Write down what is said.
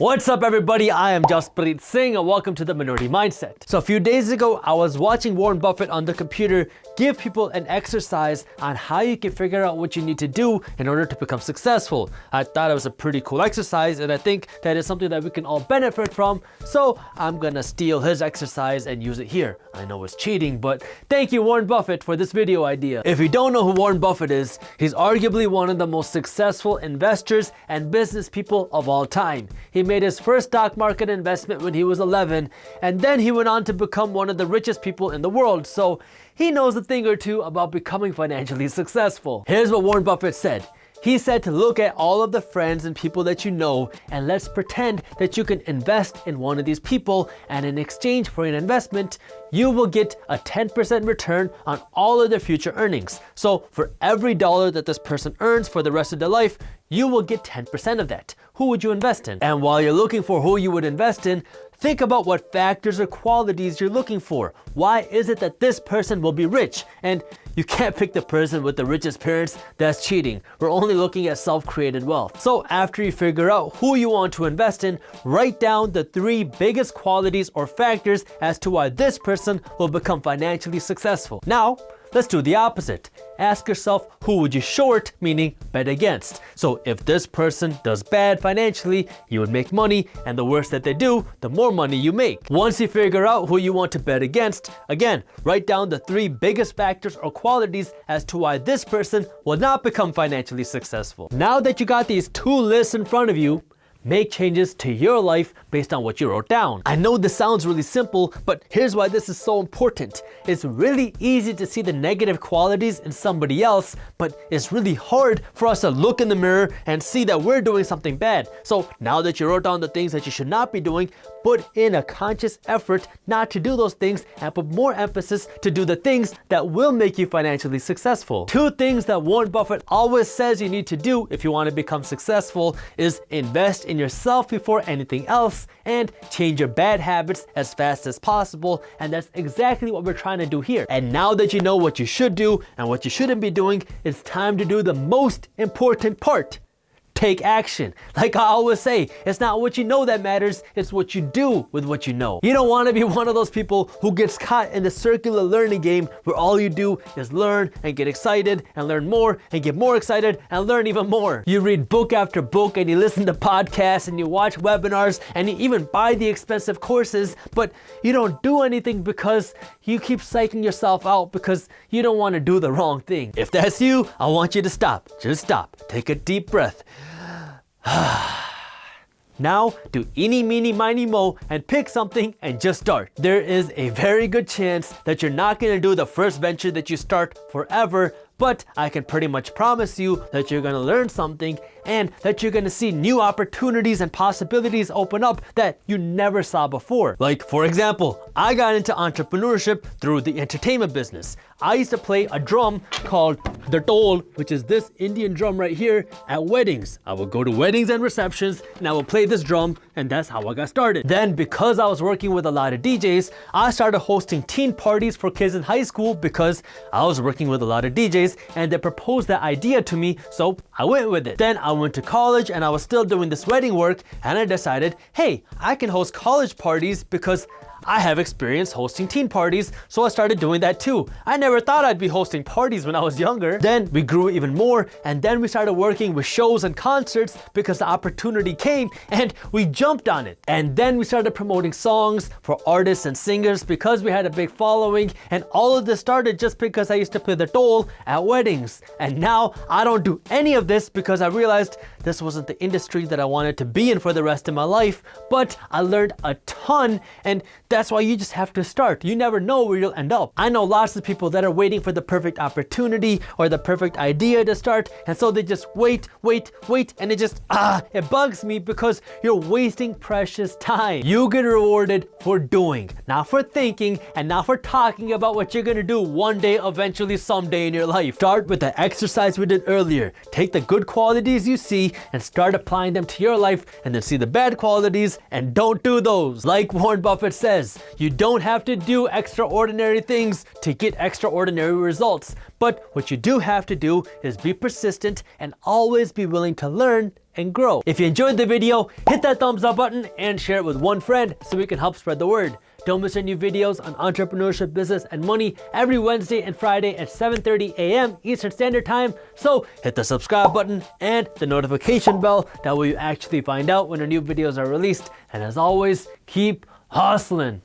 What's up everybody, I am Jaspreet and welcome to the Minority Mindset. So a few days ago, I was watching Warren Buffett on the computer give people an exercise on how you can figure out what you need to do in order to become successful. I thought it was a pretty cool exercise and I think that is something that we can all benefit from. So I'm gonna steal his exercise and use it here. I know it's cheating, but thank you Warren Buffett for this video idea. If you don't know who Warren Buffett is, he's arguably one of the most successful investors and business people of all time. He made his first stock market investment when he was 11, and then he went on to become one of the richest people in the world, so he knows a thing or two about becoming financially successful. Here's what Warren Buffett said. He said to look at all of the friends and people that you know, and let's pretend that you can invest in one of these people, and in exchange for an investment, you will get a 10% return on all of their future earnings. So for every dollar that this person earns for the rest of their life, you will get 10% of that. Who would you invest in? And while you're looking for who you would invest in, think about what factors or qualities you're looking for. Why is it that this person will be rich? And you can't pick the person with the richest parents. That's cheating. We're only looking at self-created wealth. So after you figure out who you want to invest in, write down the 3 biggest qualities or factors as to why this person will become financially successful. Now, let's do the opposite. Ask yourself, who would you short, meaning bet against? So if this person does bad financially, you would make money, and the worse that they do, the more money you make. Once you figure out who you want to bet against, again, write down the 3 biggest factors or qualities as to why this person will not become financially successful. Now that you got these 2 lists in front of you, make changes to your life based on what you wrote down. I know this sounds really simple, but here's why this is so important. It's really easy to see the negative qualities in somebody else, but it's really hard for us to look in the mirror and see that we're doing something bad. So now that you wrote down the things that you should not be doing, put in a conscious effort not to do those things and put more emphasis to do the things that will make you financially successful. 2 things that Warren Buffett always says you need to do if you want to become successful is invest in yourself before anything else and change your bad habits as fast as possible, and that's exactly what we're trying to do here. And now that you know what you should do and what you shouldn't be doing, it's time to do the most important part. Take action. Like I always say, it's not what you know that matters, it's what you do with what you know. You don't want to be one of those people who gets caught in the circular learning game where all you do is learn and get excited and learn more and get more excited and learn even more. You read book after book and you listen to podcasts and you watch webinars and you even buy the expensive courses, but you don't do anything because you keep psyching yourself out because you don't want to do the wrong thing. If that's you, I want you to stop. Just stop. Take a deep breath. Now, do eeny, meeny, miny, mo and pick something and just start. There is a very good chance that you're not going to do the first venture that you start forever, but I can pretty much promise you that you're going to learn something and that you're going to see new opportunities and possibilities open up that you never saw before. Like, for example, I got into entrepreneurship through the entertainment business. I used to play a drum called the dole, which is this Indian drum right here, at weddings. I would go to weddings and receptions and I would play this drum, and that's how I got started. Then, because I was working with a lot of DJs, I started hosting teen parties for kids in high school because I was working with a lot of DJs and they proposed that idea to me, so I went with it. Then I went to college and I was still doing this wedding work, and I decided, hey, I can host college parties because I have experience hosting teen parties, so I started doing that too. I never thought I'd be hosting parties when I was younger. Then we grew even more, and then we started working with shows and concerts because the opportunity came and we jumped on it. And then we started promoting songs for artists and singers because we had a big following, and all of this started just because I used to play the dole at weddings. And now I don't do any of this because I realized this wasn't the industry that I wanted to be in for the rest of my life, but I learned a ton, and that's why you just have to start. You never know where you'll end up. I know lots of people that are waiting for the perfect opportunity or the perfect idea to start, and so they just wait, and it bugs me because you're wasting precious time. You get rewarded for doing, not for thinking, and not for talking about what you're gonna do one day, eventually, someday in your life. Start with the exercise we did earlier. Take the good qualities you see and start applying them to your life, and then see the bad qualities and don't do those. Like Warren Buffett says, says, you don't have to do extraordinary things to get extraordinary results. But what you do have to do is be persistent and always be willing to learn and grow. If you enjoyed the video, hit that thumbs up button and share it with one friend so we can help spread the word. Don't miss our new videos on entrepreneurship, business, and money every Wednesday and Friday at 7:30 a.m. Eastern Standard Time. So hit the subscribe button and the notification bell. That way you actually find out when our new videos are released. And as always, keep hustling.